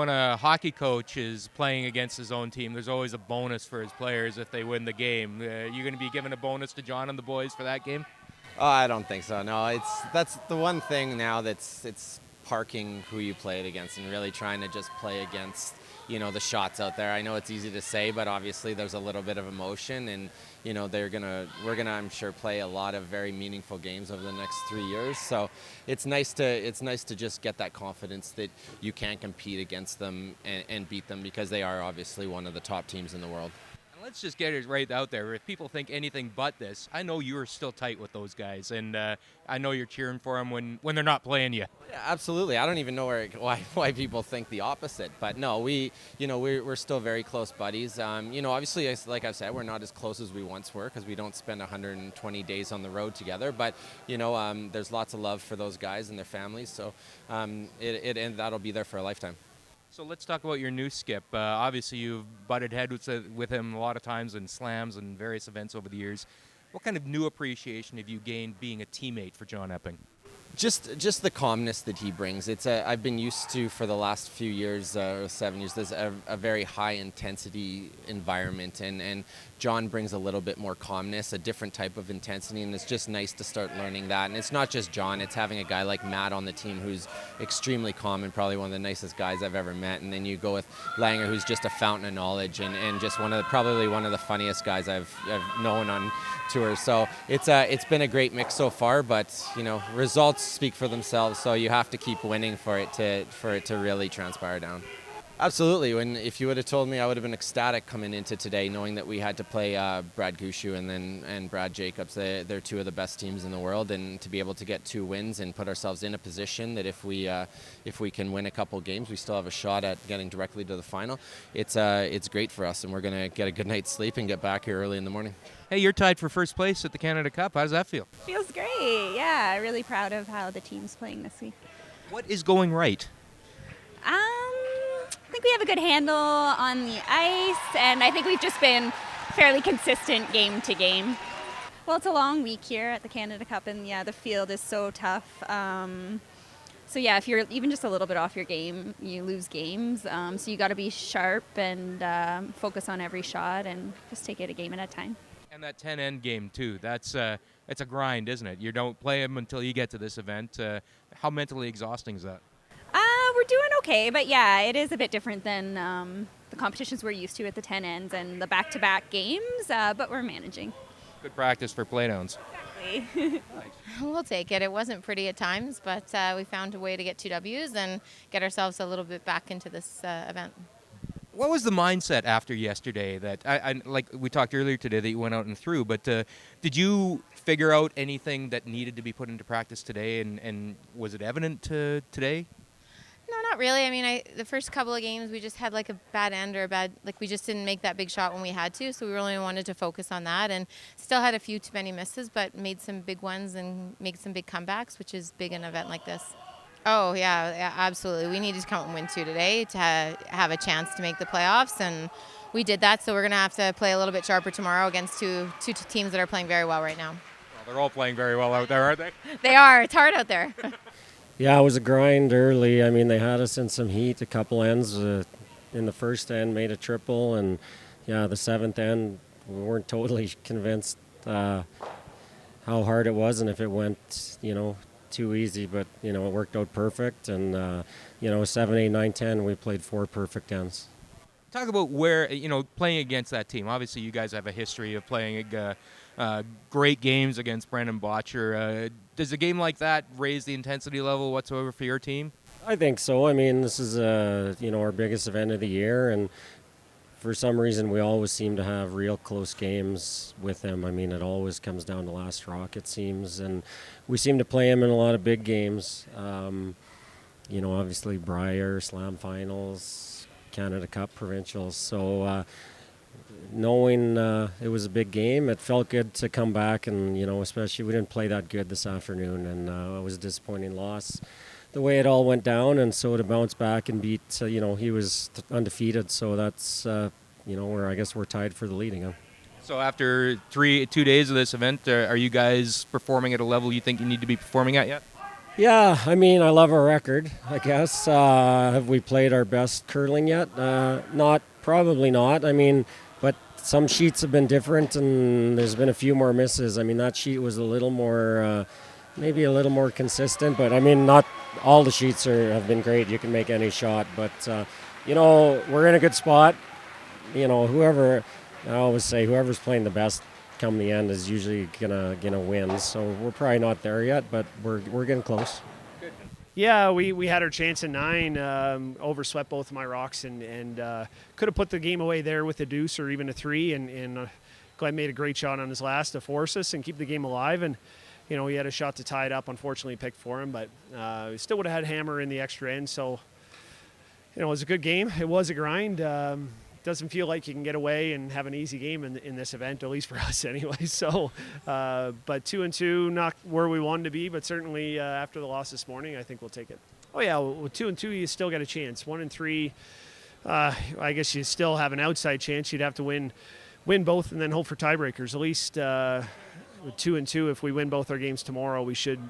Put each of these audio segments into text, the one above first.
when a hockey coach is playing against his own team, there's always a bonus for his players if they win the game. You going to be giving a bonus to John and the boys for that game? Oh, I don't think so. No, that's the one thing now it's parking who you play it against and really trying to just play against, the shots out there. I know it's easy to say, but obviously there's a little bit of emotion, and we're gonna I'm sure play a lot of very meaningful games over the next 3 years. So it's nice to just get that confidence that you can compete against them and beat them, because they are obviously one of the top teams in the world. Let's just get it right out there. If people think anything but this, I know you're still tight with those guys, and I know you're cheering for them when they're not playing you. Yeah, absolutely. I don't even know why people think the opposite. But no, we're still very close buddies. Obviously, like I've said, we're not as close as we once were because we don't spend 120 days on the road together. But there's lots of love for those guys and their families. So and that'll be there for a lifetime. So let's talk about your new skip. Obviously, you've butted heads with him a lot of times in slams and various events over the years. What kind of new appreciation have you gained being a teammate for John Epping? Just the calmness that he brings. I've been used to, for the last few years, 7 years, there's a very high intensity environment, and John brings a little bit more calmness, a different type of intensity, and it's just nice to start learning that. And it's not just John, it's having a guy like Matt on the team who's extremely calm and probably one of the nicest guys I've ever met. And then you go with Langer, who's just a fountain of knowledge and just probably one of the funniest guys I've known on tour. So it's been a great mix so far, but results speak for themselves, so you have to keep winning for it to really transpire down. Absolutely. If you would have told me, I would have been ecstatic coming into today, knowing that we had to play Brad Gushu and Brad Jacobs. They're two of the best teams in the world, and to be able to get 2 wins and put ourselves in a position that if we can win a couple games, we still have a shot at getting directly to the final. It's great for us, and we're going to get a good night's sleep and get back here early in the morning. Hey, you're tied for first place at the Canada Cup. How does that feel? Feels great. Yeah, really proud of how the team's playing this week. What is going right? I think we have a good handle on the ice, and I think we've just been fairly consistent game to game. Well, it's a long week here at the Canada Cup, and the field is so tough. So if you're even just a little bit off your game, you lose games. So you got to be sharp and focus on every shot and just take it a game at a time. And that 10-end game too. It's a grind, isn't it? You don't play them until you get to this event. How mentally exhausting is that? We're doing okay, but it is a bit different than the competitions we're used to at the 10 ends and the back-to-back games, but we're managing. Good practice for playdowns. Exactly. We'll take it. It wasn't pretty at times, but we found a way to get 2 Ws and get ourselves a little bit back into this event. What was the mindset after yesterday? That I like we talked earlier today that you went out and threw, but did you figure out anything that needed to be put into practice today, and was it evident today? No, not really. I mean, the first couple of games we just had like a bad end or we just didn't make that big shot when we had to, so we really wanted to focus on that, and still had a few too many misses, but made some big ones and made some big comebacks, which is big in an event like this. Oh, yeah, absolutely. We needed to come and win 2 today to have a chance to make the playoffs, and we did that, so we're going to have to play a little bit sharper tomorrow against two teams that are playing very well right now. Well, they're all playing very well out there, aren't they? They are. It's hard out there. Yeah, it was a grind early. I mean, they had us in some heat, a couple ends. In the first end, made a triple, and the 7th end, we weren't totally convinced how hard it was and if it went, too easy, but it worked out perfect. And 7, 8, 9, 10, we played 4 perfect ends. Talk about where playing against that team. Obviously, you guys have a history of playing great games against Brandon Botcher. Does a game like that raise the intensity level whatsoever for your team? I think so. I mean, this is our biggest event of the year, and for some reason, we always seem to have real close games with them. I mean, it always comes down to last rock, it seems, and we seem to play them in a lot of big games. Obviously, Brier, Slam Finals, Canada Cup, Provincials. So knowing it was a big game, it felt good to come back, and, especially we didn't play that good this afternoon, and it was a disappointing loss the way it all went down, and so to bounce back and beat, he was undefeated, so that's, where I guess we're tied for the leading. Huh? So after 2 days of this event, are you guys performing at a level you think you need to be performing at yet? Yeah, I mean, I love our record, I guess. Have we played our best curling yet? Not, probably not. I mean, but some sheets have been different, and there's been a few more misses. I mean, that sheet was a little more, maybe a little more consistent, but I mean, not all the sheets have been great. You can make any shot, but, we're in a good spot. I always say, whoever's playing the best come the end is usually gonna win. So we're probably not there yet, but we're getting close. Yeah, we had our chance at 9, overswept both of my rocks, and could have put the game away there with a deuce or even a 3. And Glenn made a great shot on his last to force us and keep the game alive. And he had a shot to tie it up. Unfortunately, picked for him, but we still would have had hammer in the extra end. So it was a good game. It was a grind. Doesn't feel like you can get away and have an easy game in this event, at least for us anyway. So, but 2-2, not where we wanted to be, but certainly after the loss this morning, I think we'll take it. Oh yeah, with 2-2, you still got a chance. 1-3, I guess you still have an outside chance. You'd have to win both and then hope for tiebreakers. At least with 2-2, if we win both our games tomorrow, we should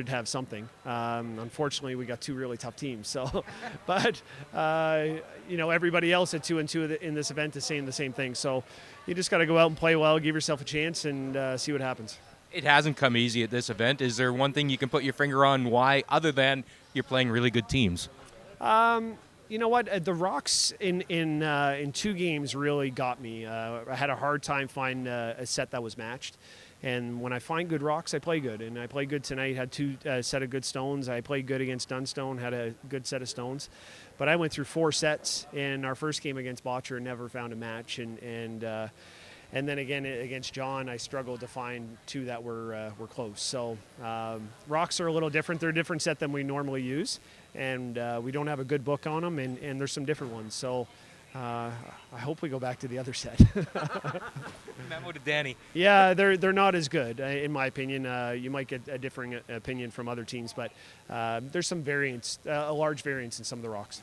have something. Unfortunately, we got 2 really tough teams. So, but everybody else at 2-2 in this event is saying the same thing. So, you just got to go out and play well, give yourself a chance, and see what happens. It hasn't come easy at this event. Is there one thing you can put your finger on why, other than you're playing really good teams? You know what? The rocks in 2 games really got me. I had a hard time finding a set that was matched. And when I find good rocks, I play good. And I played good tonight, had 2 set of good stones. I played good against Dunstone, had a good set of stones. But I went through 4 sets in our first game against Botcher and never found a match. And then again against John, I struggled to find 2 that were close. So rocks are a little different. They're a different set than we normally use. And we don't have a good book on them, and there's some different ones. So I hope we go back to the other set. Memo to Danny. Yeah, they're not as good, in my opinion. You might get a differing opinion from other teams, but there's some variance, a large variance in some of the rocks.